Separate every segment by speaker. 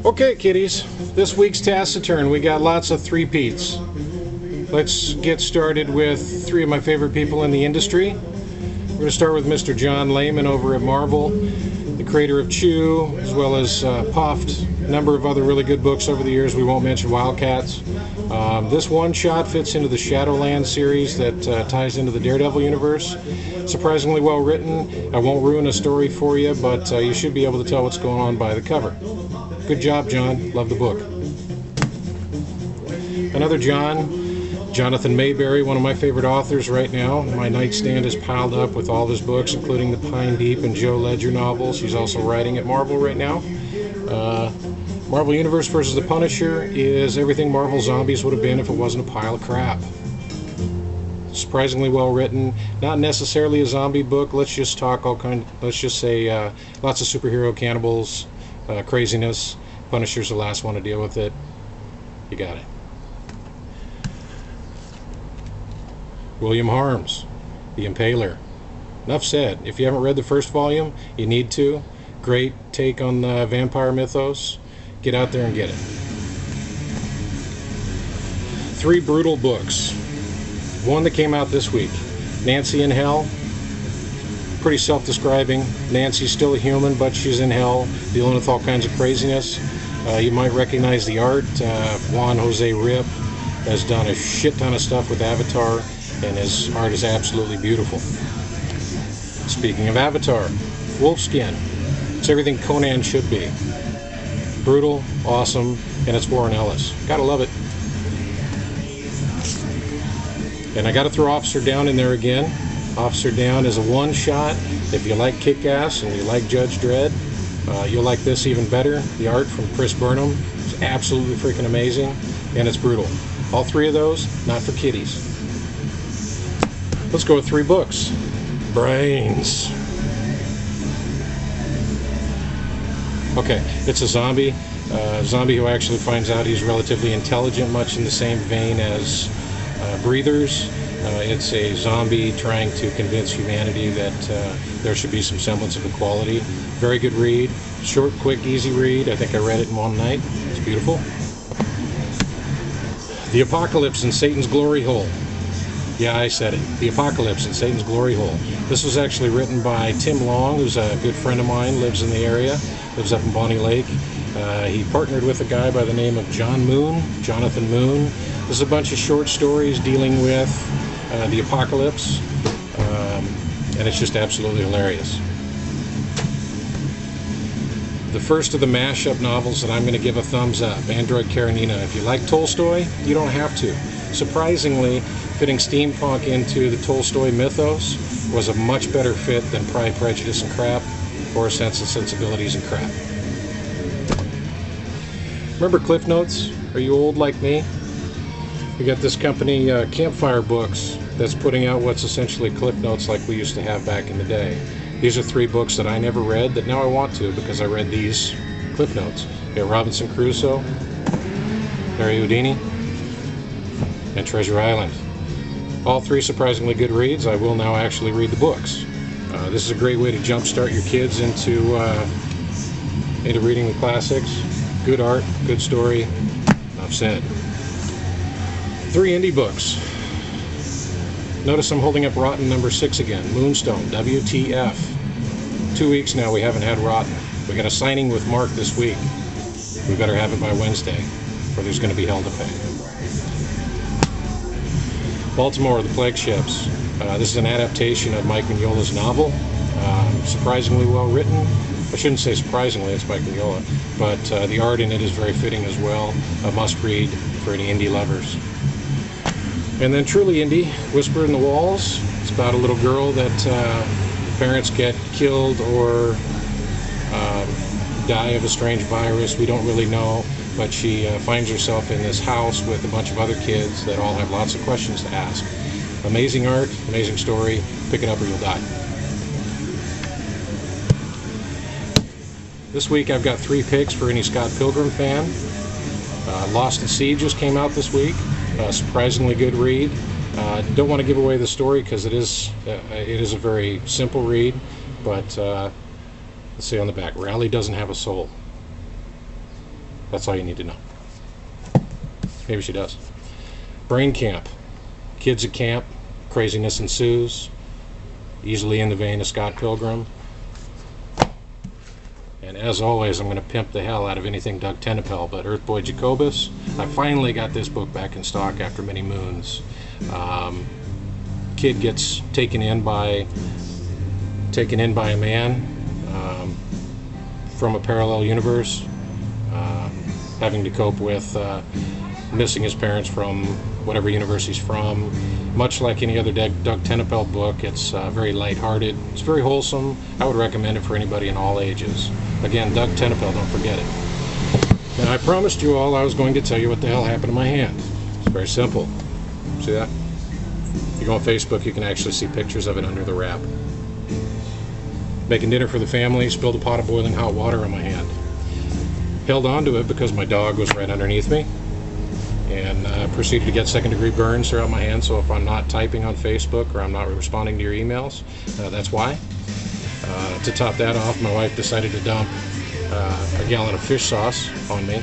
Speaker 1: Okay, kiddies, this week's Taciturn, we got lots of three-peats. Let's get started with three of my favorite people in the industry. We're going to start with Mr. John Layman over at Marvel, the creator of Chew, as well as Puffed, a number of other really good books over the years. We won't mention Wildcats. This one-shot fits into the Shadowland series that ties into the Daredevil universe. Surprisingly well written. I won't ruin a story for you, but you should be able to tell what's going on by the cover. Good job, John. Love the book. Another Jonathan Mayberry, one of my favorite authors right now. My nightstand is piled up with all of his books, including the Pine Deep and Joe Ledger novels. He's also writing at Marvel right now. Marvel Universe versus the Punisher is everything Marvel Zombies would have been if it wasn't a pile of crap. Surprisingly well written. Not necessarily a zombie book. Let's just talk let's just say lots of superhero cannibals, craziness. Punisher's the last one to deal with it. You got it. William Harms, The Impaler. Enough said. If you haven't read the first volume, you need to. Great take on the vampire mythos. Get out there and get it. Three brutal books. One that came out this week, Nancy in Hell. Pretty self-describing. Nancy's still a human, but she's in hell, dealing with all kinds of craziness. You might recognize the art. Juan Jose Rip has done a shit ton of stuff with Avatar, and his art is absolutely beautiful. Speaking of Avatar, Wolfskin. It's everything Conan should be. Brutal, awesome, and it's Warren Ellis. Gotta love it. And I gotta throw Officer Down in there again. Officer Down is a one-shot. If you like Kick-Ass and you like Judge Dredd, you'll like this even better. The art from Chris Burnham is absolutely freaking amazing, and it's brutal. All three of those, not for kiddies. Let's go with three books. Brains. Okay, it's a zombie who actually finds out he's relatively intelligent, much in the same vein as Breathers. It's a zombie trying to convince humanity that there should be some semblance of equality. Very good read. Short, quick, easy read. I think I read it in one night. It's beautiful. The Apocalypse in Satan's Glory Hole. Yeah, I said it. The Apocalypse in Satan's Glory Hole. This was actually written by Tim Long, who's a good friend of mine, lives in the area, lives up in Bonnie Lake. He partnered with a guy by the name of Jonathan Moon. There's a bunch of short stories dealing with the apocalypse, and it's just absolutely hilarious. The first of the mashup novels that I'm going to give a thumbs up, Android Karenina. If you like Tolstoy, you don't have to. Surprisingly, fitting steampunk into the Tolstoy mythos was a much better fit than Pride, Prejudice, and Crap, or Sense and Sensibilities and Crap. Remember Cliff Notes? Are you old like me? We got this company, Campfire Books, that's putting out what's essentially Cliff Notes like we used to have back in the day. These are three books that I never read that now I want to because I read these Cliff Notes. You got Robinson Crusoe, Harry Houdini, and Treasure Island. All three surprisingly good reads. I will now actually read the books. This is a great way to jumpstart your kids into reading the classics. Good art, good story. Enough said. Three indie books. Notice I'm holding up Rotten number 6 again. Moonstone, WTF. 2 weeks now we haven't had Rotten. We got a signing with Mark this week. We better have it by Wednesday, or there's going to be hell to pay. Baltimore, The Plague Ships. This is an adaptation of Mike Mignola's novel. Surprisingly well written. I shouldn't say surprisingly, it's Mike Mignola, but the art in it is very fitting as well. A must-read for any indie lovers. And then truly indie, Whisper in the Walls. It's about a little girl that parents get killed or die of a strange virus. We don't really know, but she finds herself in this house with a bunch of other kids that all have lots of questions to ask. Amazing art, amazing story. Pick it up or you'll die. This week I've got 3 picks for any Scott Pilgrim fan. Lost at Sea just came out this week. Surprisingly good read. Don't want to give away the story because it is a very simple read, but let's see on the back. Raleigh doesn't have a soul. That's all you need to know. Maybe she does. Brain camp. Kids at camp. Craziness ensues. Easily in the vein of Scott Pilgrim. And as always, I'm going to pimp the hell out of anything Doug Tenapel, but Earthboy Jacobus, I finally got this book back in stock after many moons. Kid gets taken in by a man from a parallel universe, having to cope with missing his parents from whatever universe he's from. Much like any other Doug Tenapel book, it's very lighthearted. It's very wholesome. I would recommend it for anybody in all ages. Again, Doug Tenapel, don't forget it. And I promised you all I was going to tell you what the hell happened to my hand. It's very simple. See that? If you go on Facebook, you can actually see pictures of it under the wrap. Making dinner for the family, spilled a pot of boiling hot water on my hand. Held on to it because my dog was right underneath me, and proceeded to get second-degree burns throughout my hand. So if I'm not typing on Facebook or I'm not responding to your emails, that's why. To top that off, my wife decided to dump a gallon of fish sauce on me,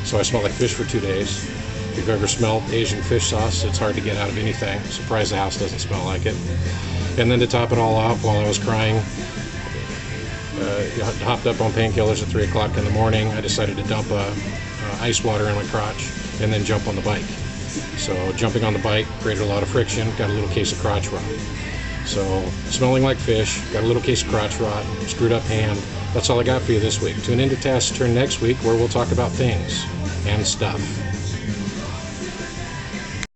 Speaker 1: so I smelled like fish for 2 days. If you've ever smelled Asian fish sauce, it's hard to get out of anything. Surprised the house doesn't smell like it. And then to top it all off, while I was crying, hopped up on painkillers at 3 o'clock in the morning, I decided to dump ice water in my crotch and then jump on the bike. So jumping on the bike created a lot of friction, got a little case of crotch rot. So smelling like fish, got a little case of crotch rot, screwed up hand. That's all I got for you this week. Tune in to Taciturn next week, where we'll talk about things and stuff.